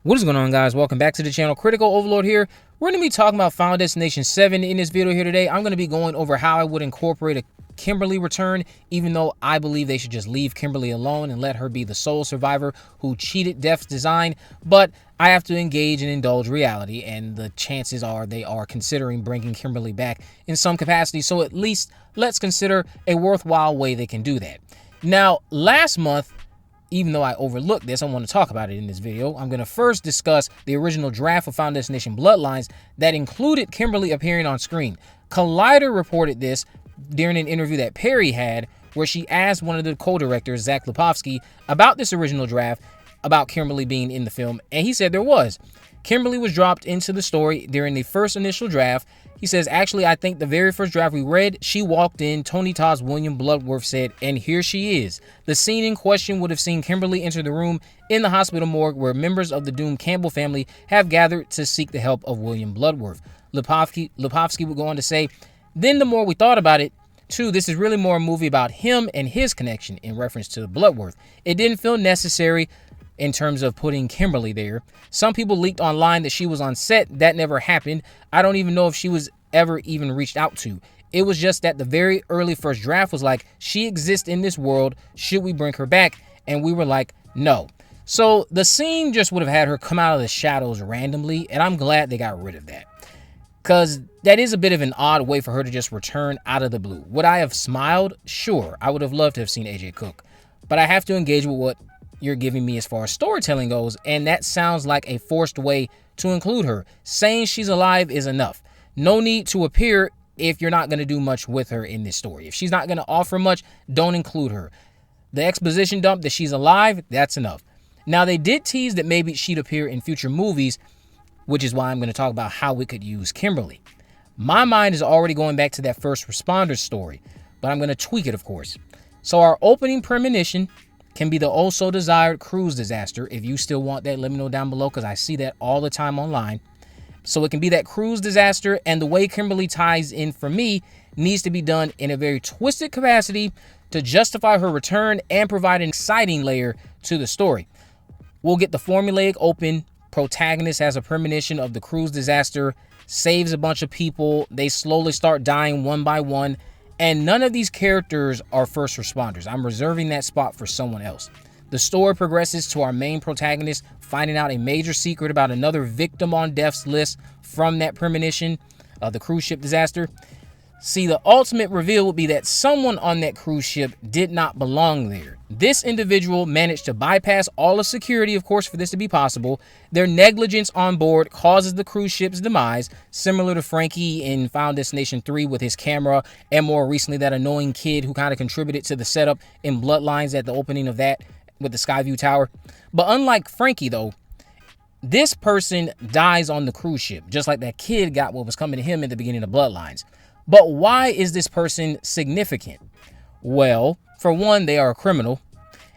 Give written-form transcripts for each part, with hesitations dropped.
What is going on, guys? Welcome back to the channel. Critical Overlord here. We're going to be talking about Final Destination 7 in this video here today. I'm going to be going over how I would incorporate a Kimberly return, even though I believe they should just leave Kimberly alone and let her be the sole survivor who cheated Death's design. But I have to engage and indulge reality, and the chances are they are considering bringing Kimberly back in some capacity. So at least let's consider a worthwhile way they can do that. Now, last month, even though I overlooked this, I want to talk about it in this video. I'm going to first discuss the original draft of Final Destination Bloodlines that included Kimberly appearing on screen. Collider reported this during an interview that Perry had, where she asked one of the co-directors, Zach Lipovsky, about this original draft, about Kimberly being in the film, and he said there was. Kimberly was dropped into the story during the first initial draft. He says, actually, I think the very first draft we read, she walked in, Tony Todd's William Bloodworth said, and here she is. The scene in question would have seen Kimberly enter the room in the hospital morgue where members of the doomed Campbell family have gathered to seek the help of William Bloodworth. Lipovsky would go on to say, then the more we thought about it, too, this is really more a movie about him and his connection in reference to Bloodworth. It didn't feel necessary in terms of putting Kimberly there. Some people leaked online that she was on set. That never happened. I don't even know if she was ever even reached out to. It was just that the very early first draft was like, she exists in this world. Should we bring her back? And we were like, no. So the scene just would have had her come out of the shadows randomly, and I'm glad they got rid of that. Because that is a bit of an odd way for her to just return out of the blue. Would I have smiled? Sure. I would have loved to have seen AJ Cook. But I have to engage with what you're giving me as far as storytelling goes, and that sounds like a forced way to include her. Saying she's alive is enough. No need to appear if you're not going to do much with her in this story. If she's not going to offer much, don't include her. The exposition dump that she's alive, that's enough. Now, they did tease that maybe she'd appear in future movies, which is why I'm going to talk about how we could use Kimberly. My mind is already going back to that first responder story, but I'm going to tweak it, of course. So our opening premonition can be the also desired cruise disaster. If you still want that, let me know down below, because I see that all the time online. So it can be that cruise disaster, and the way Kimberly ties in for me needs to be done in a very twisted capacity to justify her return and provide an exciting layer to the story. We'll get the formulaic open. Protagonist has a premonition of the cruise disaster, saves a bunch of people. They slowly start dying one by one. And none of these characters are first responders. I'm reserving that spot for someone else. The story progresses to our main protagonist finding out a major secret about another victim on death's list from that premonition of the cruise ship disaster. See, the ultimate reveal would be that someone on that cruise ship did not belong there. This individual managed to bypass all of security, of course, for this to be possible. Their negligence on board causes the cruise ship's demise, similar to Frankie in Final Destination 3 with his camera, and more recently that annoying kid who kind of contributed to the setup in Bloodlines at the opening of that with the Skyview Tower. But unlike Frankie, though, this person dies on the cruise ship, just like that kid got what was coming to him at the beginning of Bloodlines. But why is this person significant? Well, for one, they are a criminal.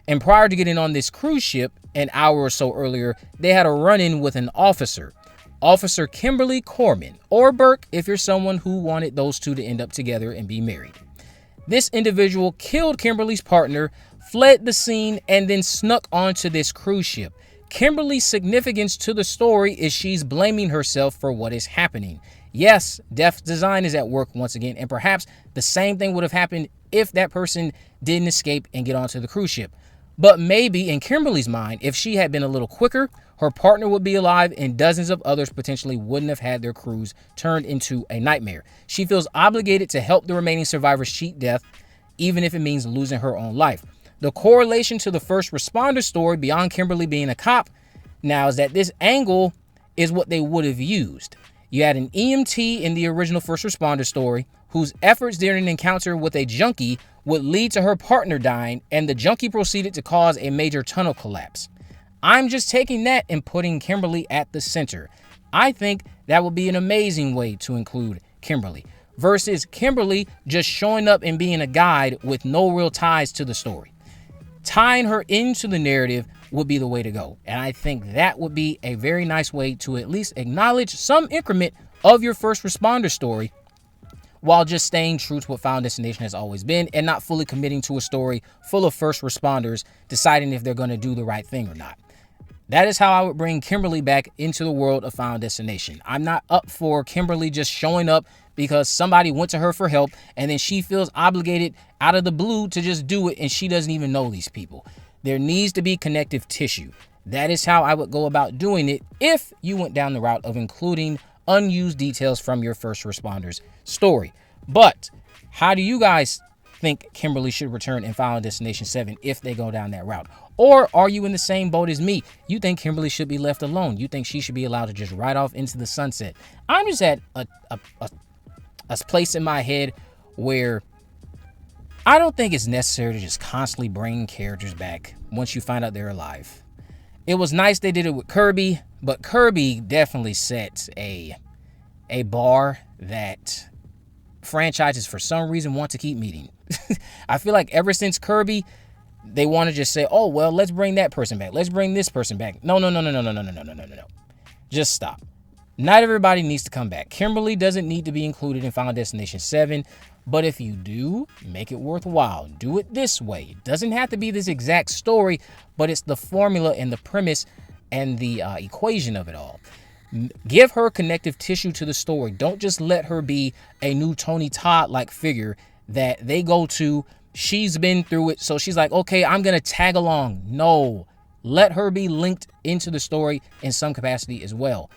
And prior to getting on this cruise ship, an hour or so earlier, they had a run-in with an officer. Officer Kimberly Corman, or Burke if you're someone who wanted those two to end up together and be married. This individual killed Kimberly's partner, fled the scene, and then snuck onto this cruise ship. Kimberly's significance to the story is she's blaming herself for what is happening. Yes, Death's design is at work once again, and perhaps the same thing would have happened if that person didn't escape and get onto the cruise ship. But maybe in Kimberly's mind, if she had been a little quicker, her partner would be alive and dozens of others potentially wouldn't have had their cruise turned into a nightmare. She feels obligated to help the remaining survivors cheat death, even if it means losing her own life. The correlation to the first responder story beyond Kimberly being a cop now is that this angle is what they would have used. You had an EMT in the original first responder story whose efforts during an encounter with a junkie would lead to her partner dying, and the junkie proceeded to cause a major tunnel collapse. I'm just taking that and putting Kimberly at the center. I think that would be an amazing way to include Kimberly versus Kimberly just showing up and being a guide with no real ties to the story. Tying her into the narrative would be the way to go. And I think that would be a very nice way to at least acknowledge some increment of your first responder story while just staying true to what Final Destination has always been and not fully committing to a story full of first responders deciding if they're going to do the right thing or not. That is how I would bring Kimberly back into the world of Final Destination. I'm not up for Kimberly just showing up because somebody went to her for help and then she feels obligated out of the blue to just do it and she doesn't even know these people. There needs to be connective tissue. That is how I would go about doing it if you went down the route of including unused details from your first responders story. But how do you guys think Kimberly should return in Final Destination 7 if they go down that route? Or are you in the same boat as me? You think Kimberly should be left alone. You think she should be allowed to just ride off into the sunset. I'm just at a place in my head where I don't think it's necessary to just constantly bring characters back once you find out they're alive. It was nice they did it with Kirby, but Kirby definitely set a bar that franchises for some reason want to keep meeting. I feel like ever since Kirby, they want to just say, oh, well, let's bring that person back. Let's bring this person back. No. Just stop. Not everybody needs to come back. Kimberly doesn't need to be included in Final Destination 7, but if you do, make it worthwhile. Do it this way. It doesn't have to be this exact story, but it's the formula and the premise and the equation of it all. Give her connective tissue to the story. Don't just let her be a new Tony Todd-like figure that they go to. She's been through it, so she's like, okay, I'm going to tag along. No, let her be linked into the story in some capacity as well.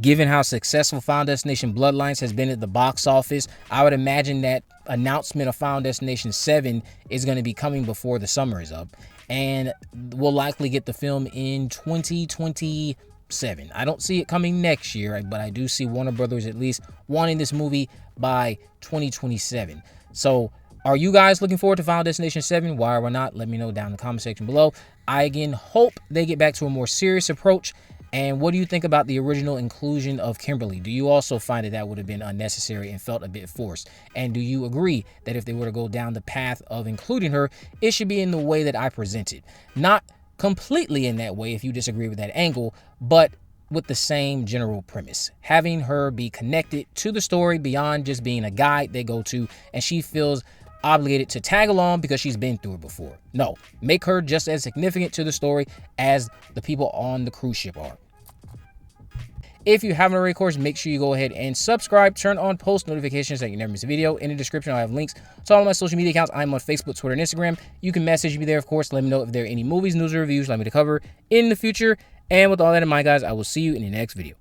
Given how successful Final Destination Bloodlines has been at the box office, I would imagine that announcement of Final Destination 7 is going to be coming before the summer is up. And we'll likely get the film in 2027. I don't see it coming next year, but I do see Warner Brothers at least wanting this movie by 2027. So are you guys looking forward to Final Destination 7? Why or why not? Let me know down in the comment section below. I again hope they get back to a more serious approach. And what do you think about the original inclusion of Kimberly? Do you also find that would have been unnecessary and felt a bit forced? And do you agree that if they were to go down the path of including her, it should be in the way that I presented? Not completely in that way if you disagree with that angle, but with the same general premise. Having her be connected to the story beyond just being a guide they go to, and she feels obligated to tag along because she's been through it before. No, make her just as significant to the story as the people on the cruise ship are. If you haven't already, of course, make sure you go ahead and subscribe, turn on post notifications so you never miss a video. In the description, I'll have links to all of my social media accounts. I'm on Facebook, Twitter, and Instagram. You can message me there, of course. Let me know if there are any movies, news, or reviews you'd like me to cover in the future. And with all that in mind, guys, I will see you in the next video.